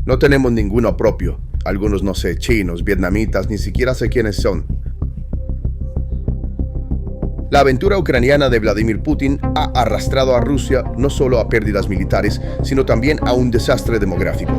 No tenemos ninguno propio. Algunos no sé, chinos, vietnamitas, ni siquiera sé quiénes son. La aventura ucraniana de Vladimir Putin ha arrastrado a Rusia no solo a pérdidas militares, sino también a un desastre demográfico.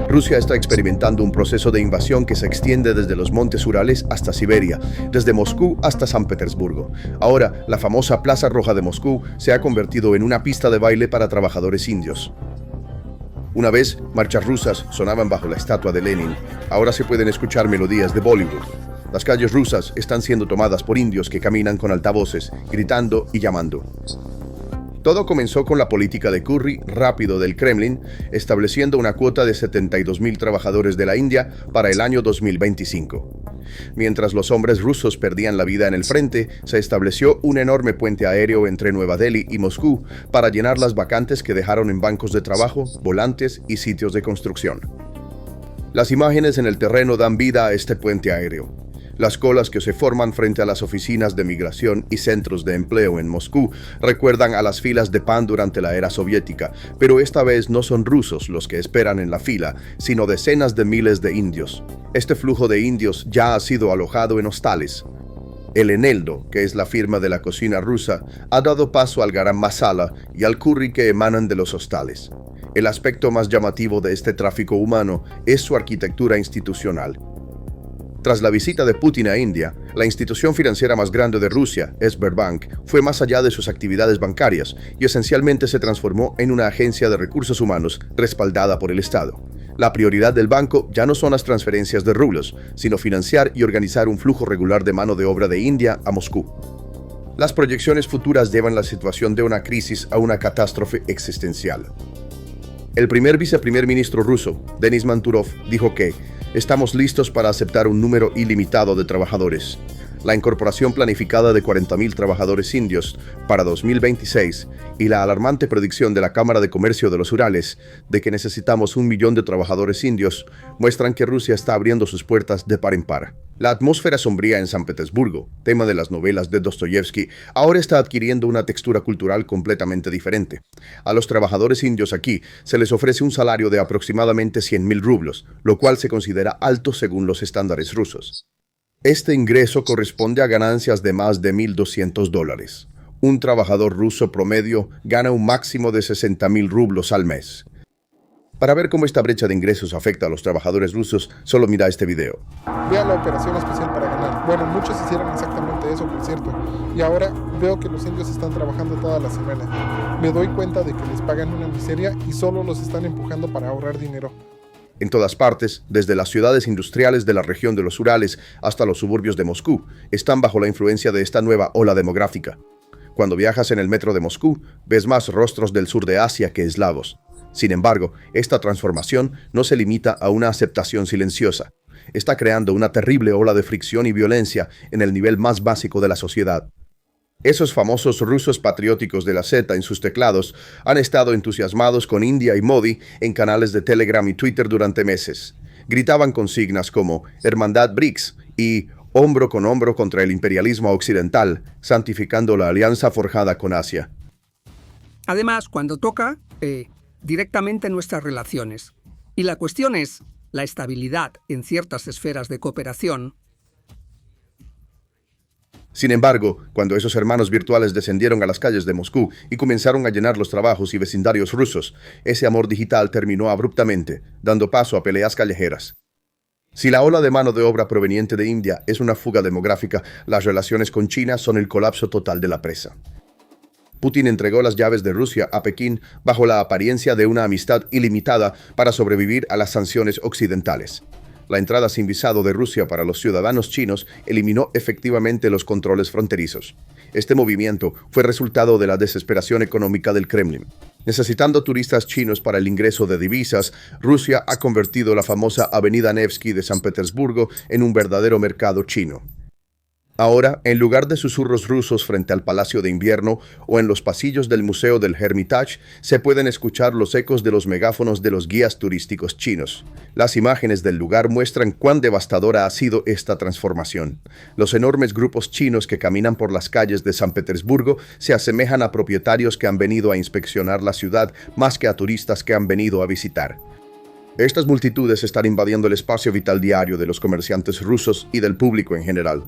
Rusia está experimentando un proceso de invasión que se extiende desde los montes Urales hasta Siberia, desde Moscú hasta San Petersburgo. Ahora, la famosa Plaza Roja de Moscú se ha convertido en una pista de baile para trabajadores indios. Una vez, marchas rusas sonaban bajo la estatua de Lenin. Ahora se pueden escuchar melodías de Bollywood. Las calles rusas están siendo tomadas por indios que caminan con altavoces, gritando y llamando. Todo comenzó con la política de Curry rápido del Kremlin, estableciendo una cuota de 72,000 trabajadores de la India para el año 2025. Mientras los hombres rusos perdían la vida en el frente, se estableció un enorme puente aéreo entre Nueva Delhi y Moscú para llenar las vacantes que dejaron en bancos de trabajo, volantes y sitios de construcción. Las imágenes en el terreno dan vida a este puente aéreo. Las colas que se forman frente a las oficinas de migración y centros de empleo en Moscú recuerdan a las filas de pan durante la era soviética, pero esta vez no son rusos los que esperan en la fila, sino decenas de miles de indios. Este flujo de indios ya ha sido alojado en hostales. El Eneldo, que es la firma de la cocina rusa, ha dado paso al garam masala y al curry que emanan de los hostales. El aspecto más llamativo de este tráfico humano es su arquitectura institucional. Tras la visita de Putin a India, la institución financiera más grande de Rusia, Sberbank, fue más allá de sus actividades bancarias y esencialmente se transformó en una agencia de recursos humanos respaldada por el Estado. La prioridad del banco ya no son las transferencias de rublos, sino financiar y organizar un flujo regular de mano de obra de India a Moscú. Las proyecciones futuras llevan la situación de una crisis a una catástrofe existencial. El primer viceprimer ministro ruso, Denis Manturov, dijo que estamos listos para aceptar un número ilimitado de trabajadores. La incorporación planificada de 40,000 trabajadores indios para 2026 y la alarmante predicción de la Cámara de Comercio de los Urales de que necesitamos 1 millón de trabajadores indios muestran que Rusia está abriendo sus puertas de par en par. La atmósfera sombría en San Petersburgo, tema de las novelas de Dostoyevsky, ahora está adquiriendo una textura cultural completamente diferente. A los trabajadores indios aquí se les ofrece un salario de aproximadamente 100,000 rublos, lo cual se considera alto según los estándares rusos. Este ingreso corresponde a ganancias de más de $1,200. Un trabajador ruso promedio gana un máximo de 60,000 rublos al mes. Para ver cómo esta brecha de ingresos afecta a los trabajadores rusos, solo mira este video. Vea la operación especial para ganar. Bueno, muchos hicieron exactamente eso, por cierto. Y ahora veo que los indios están trabajando toda la semana. Me doy cuenta de que les pagan una miseria y solo los están empujando para ahorrar dinero. En todas partes, desde las ciudades industriales de la región de los Urales hasta los suburbios de Moscú, están bajo la influencia de esta nueva ola demográfica. Cuando viajas en el metro de Moscú, ves más rostros del sur de Asia que eslavos. Sin embargo, esta transformación no se limita a una aceptación silenciosa. Está creando una terrible ola de fricción y violencia en el nivel más básico de la sociedad. Esos famosos rusos patrióticos de la Z en sus teclados han estado entusiasmados con India y Modi en canales de Telegram y Twitter durante meses. Gritaban consignas como Hermandad BRICS y hombro con hombro contra el imperialismo occidental, santificando la alianza forjada con Asia. Además, cuando toca, directamente nuestras relaciones. Y la cuestión es la estabilidad en ciertas esferas de cooperación. Sin embargo, cuando esos hermanos virtuales descendieron a las calles de Moscú y comenzaron a llenar los trabajos y vecindarios rusos, ese amor digital terminó abruptamente, dando paso a peleas callejeras. Si la ola de mano de obra proveniente de India es una fuga demográfica, las relaciones con China son el colapso total de la presa. Putin entregó las llaves de Rusia a Pekín bajo la apariencia de una amistad ilimitada para sobrevivir a las sanciones occidentales. La entrada sin visado de Rusia para los ciudadanos chinos eliminó efectivamente los controles fronterizos. Este movimiento fue resultado de la desesperación económica del Kremlin. Necesitando turistas chinos para el ingreso de divisas, Rusia ha convertido la famosa Avenida Nevsky de San Petersburgo en un verdadero mercado chino. Ahora, en lugar de susurros rusos frente al Palacio de Invierno o en los pasillos del Museo del Hermitage, se pueden escuchar los ecos de los megáfonos de los guías turísticos chinos. Las imágenes del lugar muestran cuán devastadora ha sido esta transformación. Los enormes grupos chinos que caminan por las calles de San Petersburgo se asemejan a propietarios que han venido a inspeccionar la ciudad más que a turistas que han venido a visitar. Estas multitudes están invadiendo el espacio vital diario de los comerciantes rusos y del público en general.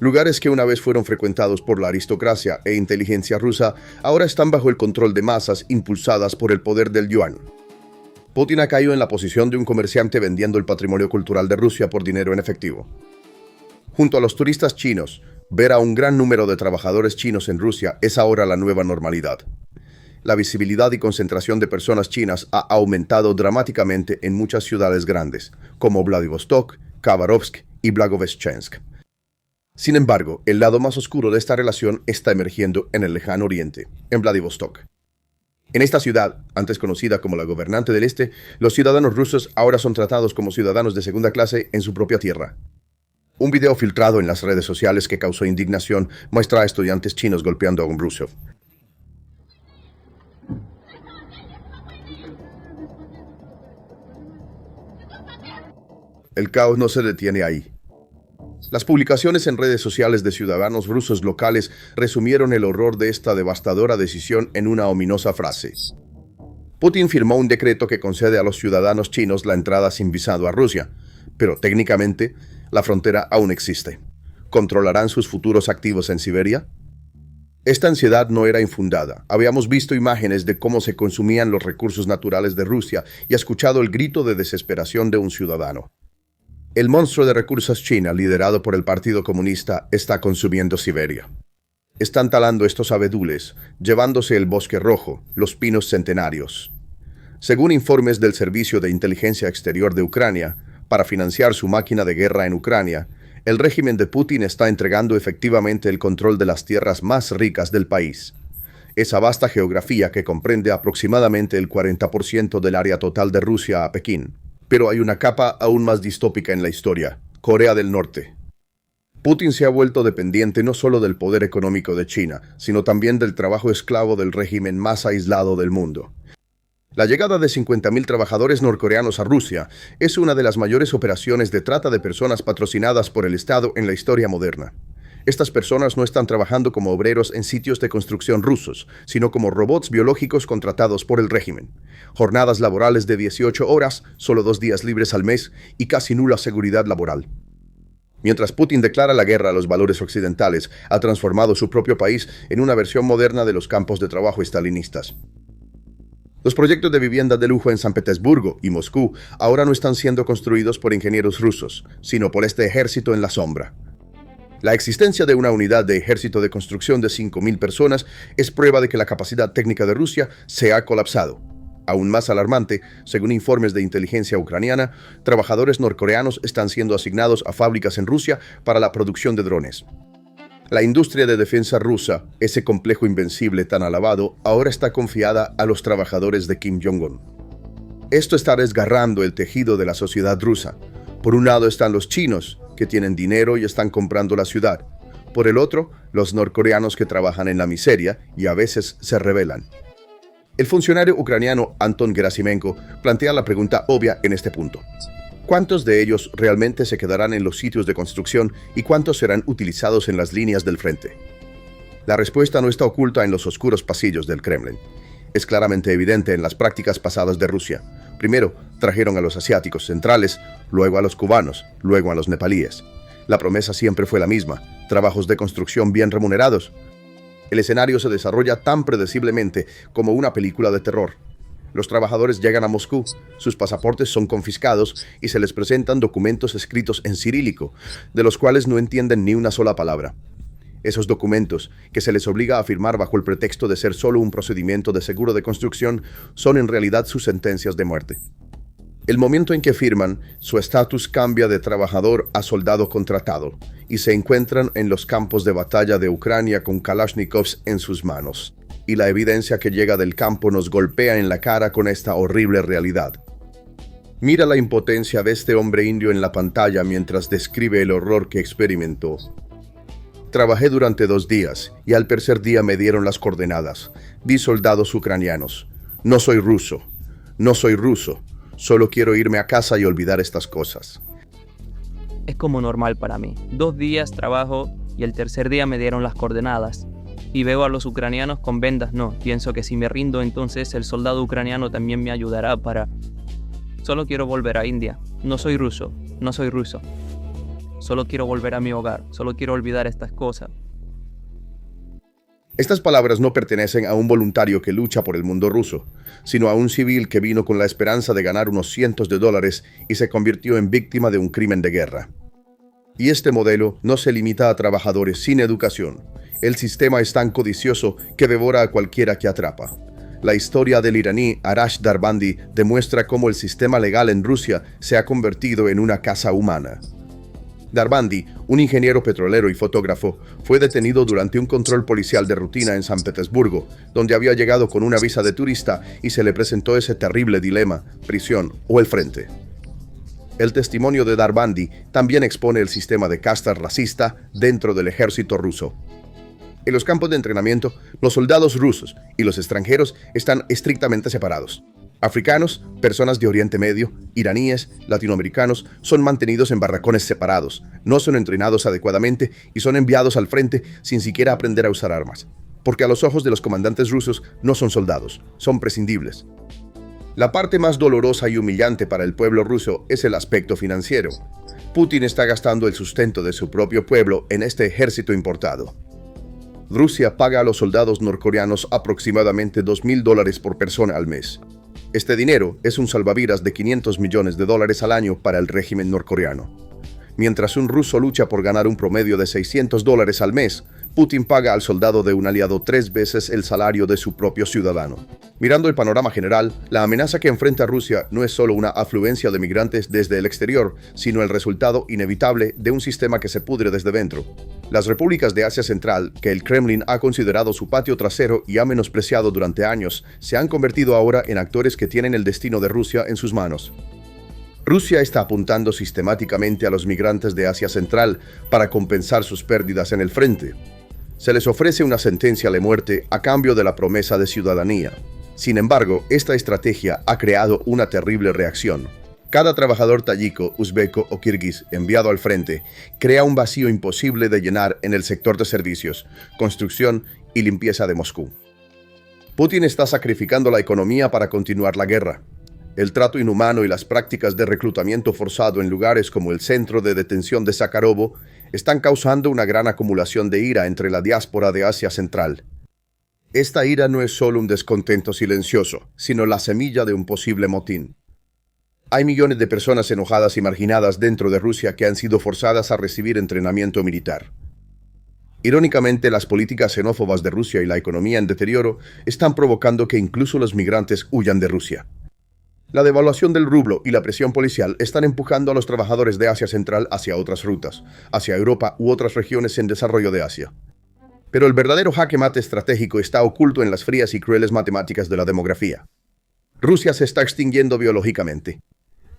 Lugares que una vez fueron frecuentados por la aristocracia e inteligencia rusa ahora están bajo el control de masas impulsadas por el poder del yuan. Putin ha caído en la posición de un comerciante vendiendo el patrimonio cultural de Rusia por dinero en efectivo. Junto a los turistas chinos, ver a un gran número de trabajadores chinos en Rusia es ahora la nueva normalidad. La visibilidad y concentración de personas chinas ha aumentado dramáticamente en muchas ciudades grandes, como Vladivostok, Khabarovsk y Blagoveshchensk. Sin embargo, el lado más oscuro de esta relación está emergiendo en el lejano oriente, en Vladivostok. En esta ciudad, antes conocida como la gobernante del Este, los ciudadanos rusos ahora son tratados como ciudadanos de segunda clase en su propia tierra. Un video filtrado en las redes sociales que causó indignación muestra a estudiantes chinos golpeando a un ruso. El caos no se detiene ahí. Las publicaciones en redes sociales de ciudadanos rusos locales resumieron el horror de esta devastadora decisión en una ominosa frase. Putin firmó un decreto que concede a los ciudadanos chinos la entrada sin visado a Rusia, pero técnicamente la frontera aún existe. ¿Controlarán sus futuros activos en Siberia? Esta ansiedad no era infundada. Habíamos visto imágenes de cómo se consumían los recursos naturales de Rusia y escuchado el grito de desesperación de un ciudadano. El monstruo de recursos China, liderado por el Partido Comunista, está consumiendo Siberia. Están talando estos abedules, llevándose el bosque rojo, los pinos centenarios. Según informes del Servicio de Inteligencia Exterior de Ucrania, para financiar su máquina de guerra en Ucrania, el régimen de Putin está entregando efectivamente el control de las tierras más ricas del país. Esa vasta geografía que comprende aproximadamente el 40% del área total de Rusia a Pekín. Pero hay una capa aún más distópica en la historia: Corea del Norte. Putin se ha vuelto dependiente no solo del poder económico de China, sino también del trabajo esclavo del régimen más aislado del mundo. La llegada de 50.000 trabajadores norcoreanos a Rusia es una de las mayores operaciones de trata de personas patrocinadas por el Estado en la historia moderna. Estas personas no están trabajando como obreros en sitios de construcción rusos, sino como robots biológicos contratados por el régimen. Jornadas laborales de 18 horas, solo 2 días libres al mes y casi nula seguridad laboral. Mientras Putin declara la guerra a los valores occidentales, ha transformado su propio país en una versión moderna de los campos de trabajo estalinistas. Los proyectos de vivienda de lujo en San Petersburgo y Moscú ahora no están siendo construidos por ingenieros rusos, sino por este ejército en la sombra. La existencia de una unidad de ejército de construcción de 5.000 personas es prueba de que la capacidad técnica de Rusia se ha colapsado. Aún más alarmante, según informes de inteligencia ucraniana, trabajadores norcoreanos están siendo asignados a fábricas en Rusia para la producción de drones. La industria de defensa rusa, ese complejo invencible tan alabado, ahora está confiada a los trabajadores de Kim Jong-un. Esto está desgarrando el tejido de la sociedad rusa. Por un lado están los chinos, que tienen dinero y están comprando la ciudad. Por el otro, los norcoreanos que trabajan en la miseria y a veces se rebelan. El funcionario ucraniano Anton Gerasimenko plantea la pregunta obvia en este punto. ¿Cuántos de ellos realmente se quedarán en los sitios de construcción y cuántos serán utilizados en las líneas del frente? La respuesta no está oculta en los oscuros pasillos del Kremlin. Es claramente evidente en las prácticas pasadas de Rusia. Primero, trajeron a los asiáticos centrales, luego a los cubanos, luego a los nepalíes. La promesa siempre fue la misma: trabajos de construcción bien remunerados. El escenario se desarrolla tan predeciblemente como una película de terror. Los trabajadores llegan a Moscú, sus pasaportes son confiscados y se les presentan documentos escritos en cirílico, de los cuales no entienden ni una sola palabra. Esos documentos, que se les obliga a firmar bajo el pretexto de ser solo un procedimiento de seguro de construcción, son en realidad sus sentencias de muerte. El momento en que firman, su estatus cambia de trabajador a soldado contratado, y se encuentran en los campos de batalla de Ucrania con Kalashnikovs en sus manos. Y la evidencia que llega del campo nos golpea en la cara con esta horrible realidad. Mira la impotencia de este hombre indio en la pantalla mientras describe el horror que experimentó. Trabajé durante 2 días y al tercer día me dieron las coordenadas. Vi soldados ucranianos. No soy ruso. Solo quiero irme a casa y olvidar estas cosas. Es como normal para mí. 2 días trabajo y el tercer día me dieron las coordenadas. Y veo a los ucranianos con vendas. No, pienso que si me rindo entonces el soldado ucraniano también me ayudará para... Solo quiero volver a India. No soy ruso. Solo quiero volver a mi hogar. Solo quiero olvidar estas cosas. Estas palabras no pertenecen a un voluntario que lucha por el mundo ruso, sino a un civil que vino con la esperanza de ganar unos cientos de dólares y se convirtió en víctima de un crimen de guerra. Y este modelo no se limita a trabajadores sin educación. El sistema es tan codicioso que devora a cualquiera que atrapa. La historia del iraní Arash Darbandi demuestra cómo el sistema legal en Rusia se ha convertido en una caza humana. Darbandi, un ingeniero petrolero y fotógrafo, fue detenido durante un control policial de rutina en San Petersburgo, donde había llegado con una visa de turista y se le presentó ese terrible dilema: prisión o el frente. El testimonio de Darbandi también expone el sistema de casta racista dentro del ejército ruso. En los campos de entrenamiento, los soldados rusos y los extranjeros están estrictamente separados. Africanos, personas de Oriente Medio, iraníes, latinoamericanos son mantenidos en barracones separados, no son entrenados adecuadamente y son enviados al frente sin siquiera aprender a usar armas, porque a los ojos de los comandantes rusos no son soldados, son prescindibles. La parte más dolorosa y humillante para el pueblo ruso es el aspecto financiero. Putin está gastando el sustento de su propio pueblo en este ejército importado. Rusia paga a los soldados norcoreanos aproximadamente $2.000 por persona al mes. Este dinero es un salvavidas de $500 millones al año para el régimen norcoreano. Mientras un ruso lucha por ganar un promedio de $600 al mes, Putin paga al soldado de un aliado 3 veces el salario de su propio ciudadano. Mirando el panorama general, la amenaza que enfrenta Rusia no es solo una afluencia de migrantes desde el exterior, sino el resultado inevitable de un sistema que se pudre desde dentro. Las repúblicas de Asia Central, que el Kremlin ha considerado su patio trasero y ha menospreciado durante años, se han convertido ahora en actores que tienen el destino de Rusia en sus manos. Rusia está apuntando sistemáticamente a los migrantes de Asia Central para compensar sus pérdidas en el frente. Se les ofrece una sentencia de muerte a cambio de la promesa de ciudadanía. Sin embargo, esta estrategia ha creado una terrible reacción. Cada trabajador tayiko, uzbeco o kirguís enviado al frente crea un vacío imposible de llenar en el sector de servicios, construcción y limpieza de Moscú. Putin está sacrificando la economía para continuar la guerra. El trato inhumano y las prácticas de reclutamiento forzado en lugares como el centro de detención de Sakharovo están causando una gran acumulación de ira entre la diáspora de Asia Central. Esta ira no es solo un descontento silencioso, sino la semilla de un posible motín. Hay millones de personas enojadas y marginadas dentro de Rusia que han sido forzadas a recibir entrenamiento militar. Irónicamente, las políticas xenófobas de Rusia y la economía en deterioro están provocando que incluso los migrantes huyan de Rusia. La devaluación del rublo y la presión policial están empujando a los trabajadores de Asia Central hacia otras rutas, hacia Europa u otras regiones en desarrollo de Asia. Pero el verdadero jaque mate estratégico está oculto en las frías y crueles matemáticas de la demografía. Rusia se está extinguiendo biológicamente.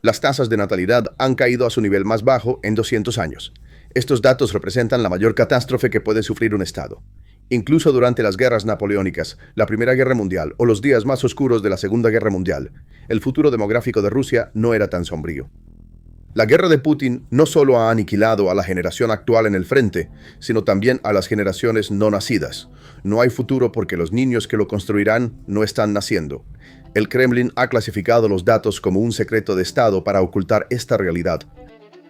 Las tasas de natalidad han caído a su nivel más bajo en 200 años. Estos datos representan la mayor catástrofe que puede sufrir un Estado. Incluso durante las guerras napoleónicas, la Primera Guerra Mundial o los días más oscuros de la Segunda Guerra Mundial, el futuro demográfico de Rusia no era tan sombrío. La guerra de Putin no solo ha aniquilado a la generación actual en el frente, sino también a las generaciones no nacidas. No hay futuro porque los niños que lo construirán no están naciendo. El Kremlin ha clasificado los datos como un secreto de Estado para ocultar esta realidad.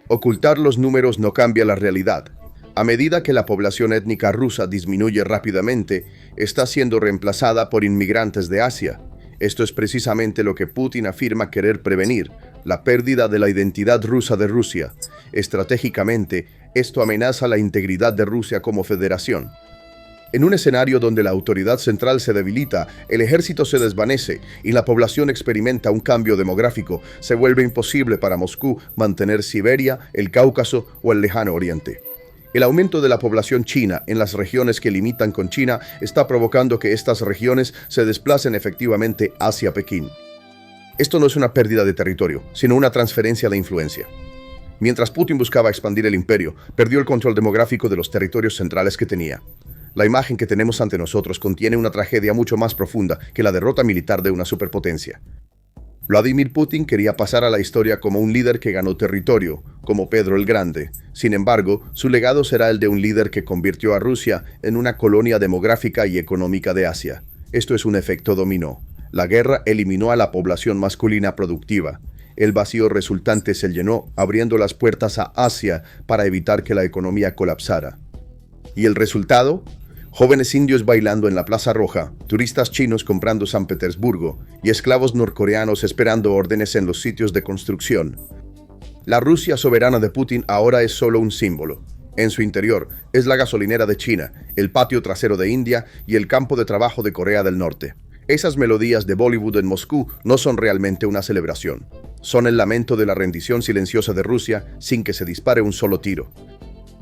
Ocultar los números no cambia la realidad. A medida que la población étnica rusa disminuye rápidamente, está siendo reemplazada por inmigrantes de Asia. Esto es precisamente lo que Putin afirma querer prevenir, la pérdida de la identidad rusa de Rusia. Estratégicamente, esto amenaza la integridad de Rusia como federación. En un escenario donde la autoridad central se debilita, el ejército se desvanece y la población experimenta un cambio demográfico, se vuelve imposible para Moscú mantener Siberia, el Cáucaso o el Lejano Oriente. El aumento de la población china en las regiones que limitan con China está provocando que estas regiones se desplacen efectivamente hacia Pekín. Esto no es una pérdida de territorio, sino una transferencia de influencia. Mientras Putin buscaba expandir el imperio, perdió el control demográfico de los territorios centrales que tenía. La imagen que tenemos ante nosotros contiene una tragedia mucho más profunda que la derrota militar de una superpotencia. Vladimir Putin quería pasar a la historia como un líder que ganó territorio, como Pedro el Grande. Sin embargo, su legado será el de un líder que convirtió a Rusia en una colonia demográfica y económica de Asia. Esto es un efecto dominó. La guerra eliminó a la población masculina productiva. El vacío resultante se llenó, abriendo las puertas a Asia para evitar que la economía colapsara. ¿Y el resultado? Jóvenes indios bailando en la Plaza Roja, turistas chinos comprando San Petersburgo y esclavos norcoreanos esperando órdenes en los sitios de construcción. La Rusia soberana de Putin ahora es solo un símbolo. En su interior es la gasolinera de China, el patio trasero de India y el campo de trabajo de Corea del Norte. Esas melodías de Bollywood en Moscú no son realmente una celebración. Son el lamento de la rendición silenciosa de Rusia sin que se dispare un solo tiro.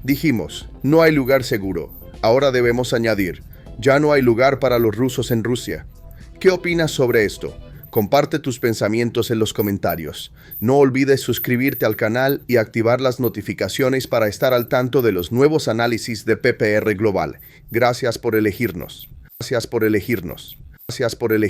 Dijimos, no hay lugar seguro. Ahora debemos añadir, ya no hay lugar para los rusos en Rusia. ¿Qué opinas sobre esto? Comparte tus pensamientos en los comentarios. No olvides suscribirte al canal y activar las notificaciones para estar al tanto de los nuevos análisis de PPR Global. Gracias por elegirnos. Gracias por elegirnos. Gracias por elegirnos.